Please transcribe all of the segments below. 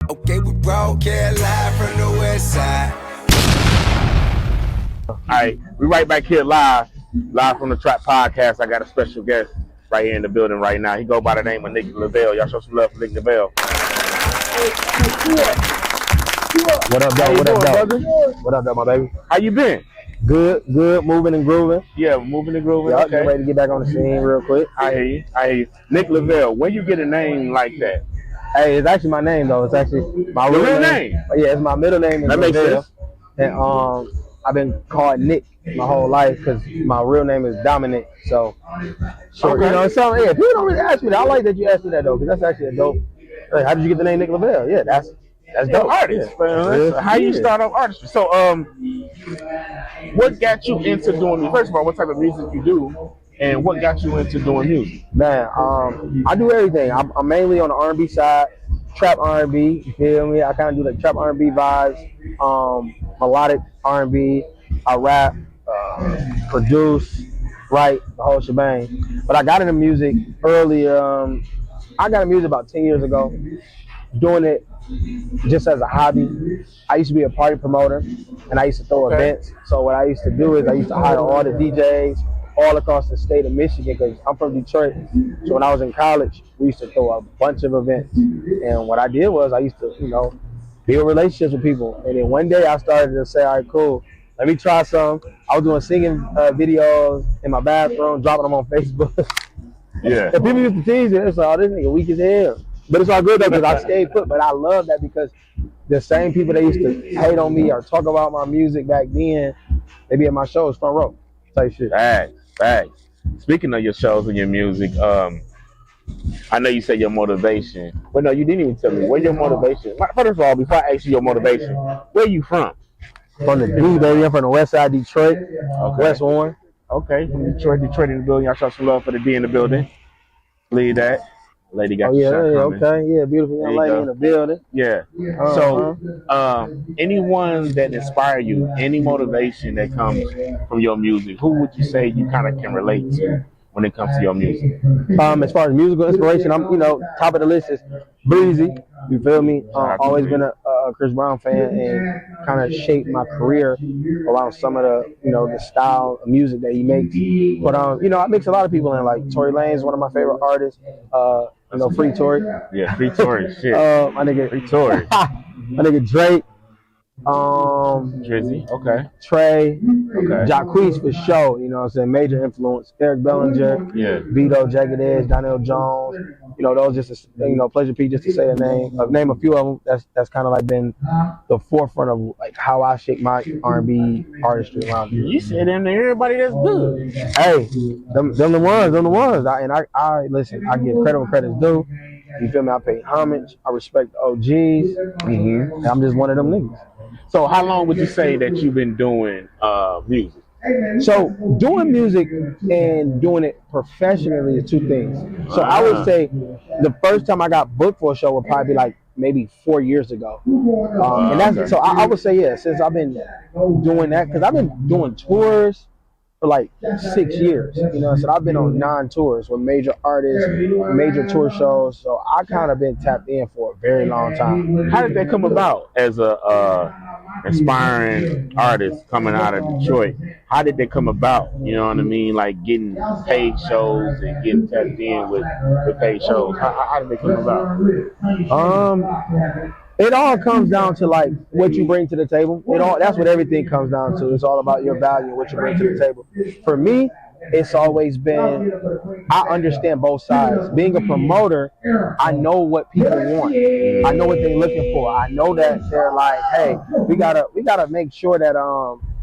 Okay, we broadcast live from the west side. All right, we right back here live from the Trap Podcast. I got a special guest right here in the building right now. He go by the name of Nick Lavelle. Y'all show some love for Nick Lavelle. What up, though? What up, though? What up, though, my baby? How you been? Good, moving and grooving. Yeah, moving and grooving. Y'all Okay. ready to get back on the scene real quick. I hear you. Nick Lavelle, where you get a name like that? Hey, it's actually my name, though. It's actually my real name. Yeah, it's my middle name. That makes sense. And I've been called Nick my whole life because my real name is Dominic. So Okay. you know, so yeah, people don't really ask me that. I like that you asked me that though, because that's actually a dope. Like, how did you get the name Nick Lavelle? Yeah, that's dope. Artist. Yeah. How you start off artistry? So what got you into doing music? First of all, what type of music you do, and what got you into doing music? Man, I do everything. I'm mainly on the R&B side, trap R&B. You feel me? I kind of do like trap R&B vibes, melodic R&B. I rap, produce, write, the whole shebang. But I got into music earlier. I got into music about 10 years ago, doing it just as a hobby. I used to be a party promoter, and I used to throw events. So what I used to do is I used to hire all the DJs all across the state of Michigan, because I'm from Detroit. So when I was in college, we used to throw a bunch of events. And what I did was I used to, build relationships with people. And then one day I started to say, all right, cool, let me try some. I was doing singing videos in my bathroom, dropping them on Facebook. Yeah. And people used to tease me. It's like, oh, this nigga weak as hell. But it's all good though, because I stayed put. But I love that because the same people that used to hate on me or talk about my music back then, they be at my shows front row type shit. Facts. Speaking of your shows and your music, I know you said your motivation. But no, you didn't even tell me. Where your motivation? First of all, before I ask you your motivation, where you from? From the D, baby. I'm from the west side, Detroit. Okay. West Warren. Okay, from Detroit in the building. Y'all show some love for the D in the building. Leave that. Lady got yeah, coming. okay. Yeah, beautiful young lady in the building. Yeah. So, anyone that inspire you, any motivation that comes from your music, who would you say you kind of can relate to when it comes to your music? As far as musical inspiration, I'm, top of the list is Breezy. You feel me? Always been a Chris Brown fan, and kind of shaped my career around some of the, the style of music that he makes. But, I mix a lot of people in, like Tory Lanez, one of my favorite artists. Free Tory. Yeah, Free Tory, shit. My nigga, Free Tory. My nigga Drake. Drizzy, okay. Trey, okay. Jacquees for sure, you know what I'm saying, major influence. Eric Bellinger, yeah. Vito, Jagged Edge, Donnell Jones, those just, Pleasure P, just to say name a few of them. That's kind of like been the forefront of like how I shape my R&B artistry around here. You said them to everybody that's good. Hey, them the ones. I listen, I give credit where credit's due. You feel me? I pay homage. I respect the OGs. Mm-hmm. And I'm just one of them niggas. So how long would you say that you've been doing music? So doing music and doing it professionally is two things. So I would say the first time I got booked for a show would probably be like maybe 4 years ago. And that's so I would say, yeah, since I've been doing that, because I've been doing tours for like 6 years. So I've been on 9 tours with major artists, major tour shows. So I kind of been tapped in for a very long time. How did that come about as a aspiring artist coming out of Detroit? How did that come about? You know what I mean? Like getting paid shows and getting tapped in with paid shows. How did they come about? It all comes down to like what you bring to the table. That's what everything comes down to. It's all about your value and what you bring to the table. For me, it's always been, I understand both sides. Being a promoter, I know what people want. I know what they're looking for. I know that they're like, hey, we gotta make sure that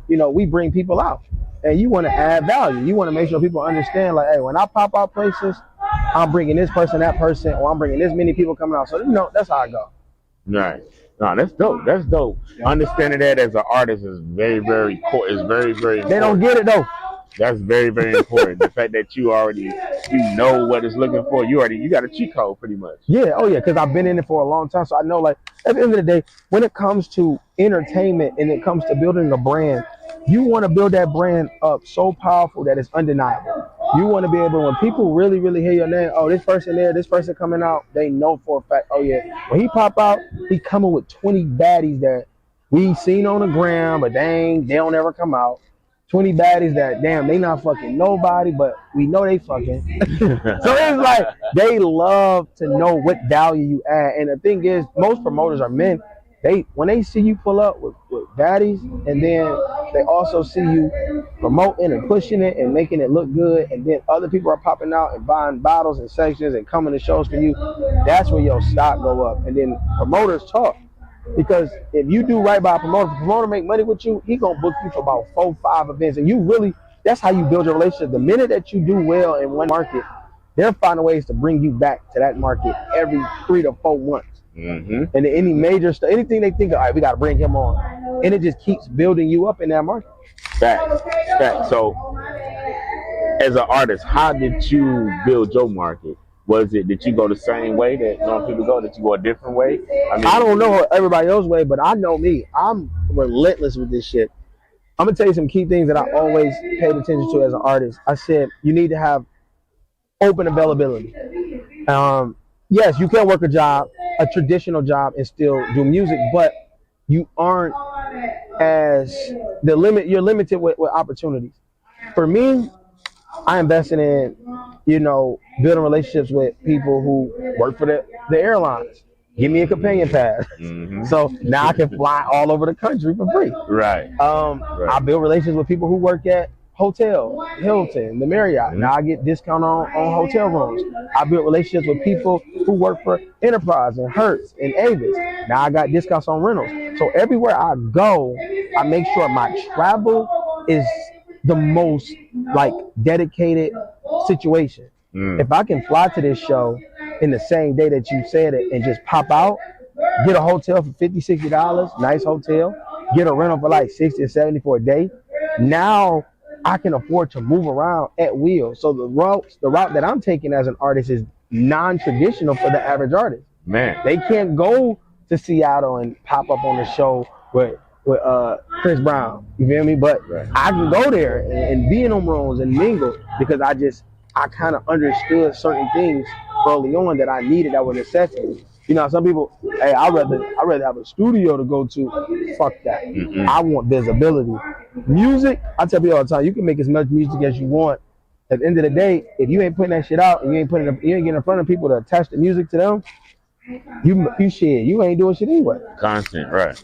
we bring people out. And you want to add value. You want to make sure people understand, like, hey, when I pop out places, I'm bringing this person, that person, or I'm bringing this many people coming out. So that's how I go. Right. No, that's dope. That's dope. Understanding that as an artist is very, very important. It's very, very important. They don't get it though. That's very, very important. The fact that you know what it's looking for. You got a cheat code pretty much. Yeah. Oh yeah. Because I've been in it for a long time, so I know. Like at the end of the day, when it comes to entertainment and it comes to building a brand, you want to build that brand up so powerful that it's undeniable. You want to be able, when people really, really hear your name, oh, this person there, this person coming out, they know for a fact, oh yeah, when he pop out, he coming with 20 baddies that we seen on the ground, but they don't ever come out. 20 baddies that, damn, they not fucking nobody, but we know they fucking. So it's like, they love to know what value you add. And the thing is, most promoters are men. When they see you pull up with baddies, and then they also see you promoting and pushing it and making it look good, and then other people are popping out and buying bottles and sections and coming to shows for you, that's where your stock go up. And then promoters talk. Because if you do right by a promoter, if the promoter make money with you, he gonna book you for about 4-5 events. And you really, that's how you build your relationship. The minute that you do well in one market, they're finding ways to bring you back to that market every 3 to 4 months. Mm-hmm. And any major stuff, anything they think of, all right, we got to bring him on. And it just keeps building you up in that market. Facts. So, as an artist, how did you build your market? Did you go the same way that normal people go? Did you go a different way? I don't know everybody else's way, but I know me. I'm relentless with this shit. I'm going to tell you some key things that I always paid attention to as an artist. I said, you need to have open availability. Yes, you can work a traditional job, and still do music, but you aren't you're limited with opportunities. For me, I invested in, building relationships with people who work for the airlines. Give me a companion pass. Mm-hmm. So now I can fly all over the country for free. Right. I build relationships with people who work at hotel, Hilton, the Marriott. Mm-hmm. Now I get discount on hotel rooms. I built relationships with people who work for Enterprise and Hertz and Avis. Now I got discounts on rentals. So everywhere I go, I make sure my travel is the most dedicated situation. If I can fly to this show in the same day that you said it and just pop out, get a hotel for $50, $60, nice hotel, get a rental for like 60 or 70 for a day. Now I can afford to move around at will. So the route that I'm taking as an artist is non-traditional for the average artist. Man, they can't go to Seattle and pop up on the show with Chris Brown. You feel me? But I can go there and be in them rooms and mingle, because I kind of understood certain things early on that I needed, that were necessities. Some people, hey, I'd rather have a studio to go to. Fuck that. Mm-hmm. I want visibility. Music, I tell people all the time, you can make as much music as you want. At the end of the day, if you ain't putting that shit out and you ain't getting in front of people to attach the music to them, you ain't doing shit anyway. Content, right.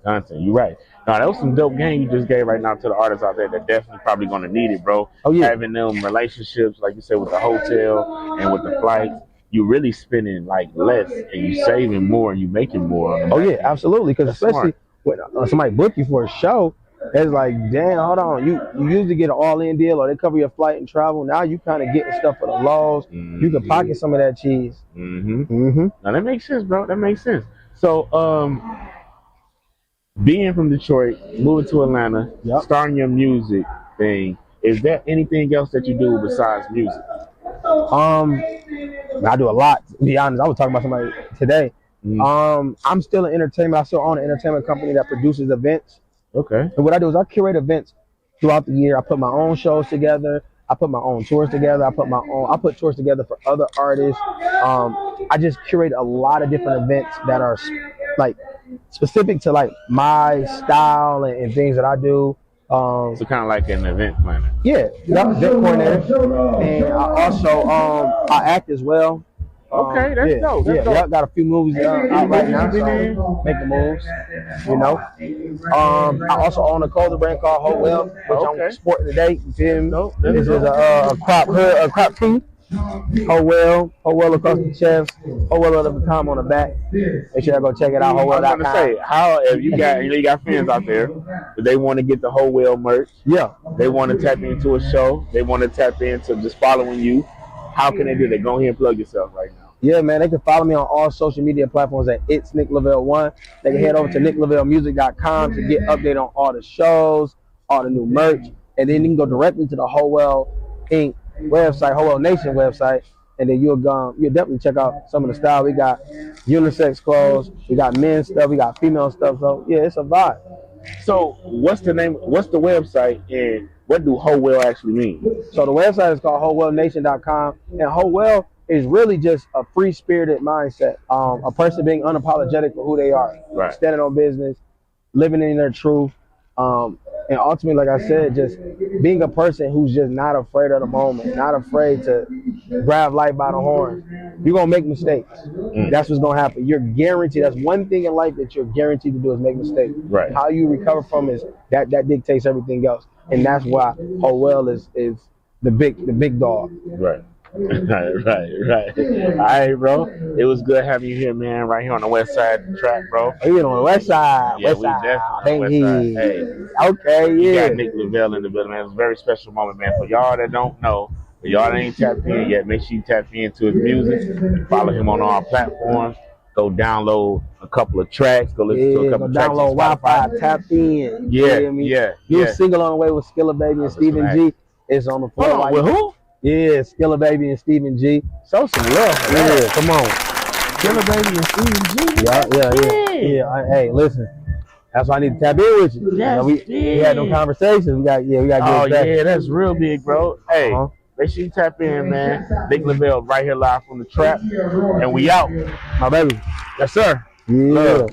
Content, you right. No, that was some dope game you just gave right now to the artists out there that definitely probably gonna need it, bro. Oh yeah. Having them relationships, like you said, with the hotel and with the flights, you really spending less and you saving more and you making more. Oh yeah, absolutely. Because especially when somebody book you for a show, it's like, damn, hold on. You usually get an all-in deal, or they cover your flight and travel. Now you kind of getting stuff for the lows. Mm-hmm. You can pocket some of that cheese. Mm-hmm. Mm-hmm. Now that makes sense, bro. That makes sense. So, being from Detroit, moving to Atlanta, starting your music thing, is there anything else that you do besides music? I do a lot, to be honest. I was talking about somebody today. Mm-hmm. I'm still in entertainment. I still own an entertainment company that produces events. Okay. And what I do is I curate events throughout the year. I put my own shows together. I put my own tours together. I put tours together for other artists. I just curate a lot of different events that are specific to my style and things that I do. So kind of like an event planner. Yeah, event coordinator. And I also I act as well. Okay, that's dope. That's dope. Got a few movies out right now, so making moves. I also own a clothing brand called Lavelle, which I'm sporting today. You feel me? This is a crop tee. Lavelle across the chest, Lavelle at the time on the back. Make sure I go check it out. I was going to say, if you got fans out there, but they want to get the Lavelle merch. Yeah. They want to tap into a show. They want to tap into just following you. How can they do that? Go ahead and plug yourself right now. Yeah, man, they can follow me on all social media platforms at It's Nick Lavelle 1. They can head over to nicklavellemusic.com to get updated on all the shows, all the new merch, and then you can go directly to the Lavelle Inc. website, Lavelle Nation website, and then you'll definitely check out some of the style. We got unisex clothes, we got men's stuff, we got female stuff. So yeah, it's a vibe. So what's the website, and what do whole well actually mean? So the website is called wholewellnation.com, and whole well is really just a free-spirited mindset. A person being unapologetic for who they are, Right. standing on business, living in their truth, and ultimately, like I said, just being a person who's just not afraid of the moment, not afraid to grab life by the horns. You're gonna make mistakes. That's what's gonna happen. You're guaranteed. That's one thing in life that you're guaranteed to do is make mistakes. Right. How you recover from is that dictates everything else, and that's why whole well is the big dog. Right. Right. All right, bro. It was good having you here, man. Right here on the west side of the track, bro. Oh, you on the west side. Yeah, west we side. definitely on the west side. Hey, Okay, you yeah. got Nick Lavelle in the building, man. It was a very special moment, man. For y'all that don't know, for y'all that ain't tapped in yet, make sure you tap into his music. Follow him on all platforms. Go download a couple of tracks. Go listen to a couple of tracks. Download Wi-Fi, Tapin. New single on the way with Skilla Baby and Stephen G. It's on the floor. Hold on, with who? Yeah, Skilla Baby and Stephen G. Show some love. Yeah, come on. Skilla Baby and Stephen G. Yeah. Hey, listen. That's why I need to tap in with you. We had no conversations. We got Oh yeah, that's real big, bro. Hey, make sure you tap in, man. Nick Lavelle right here live from the trap, and we out. My baby. Yes, sir. Yeah. Love.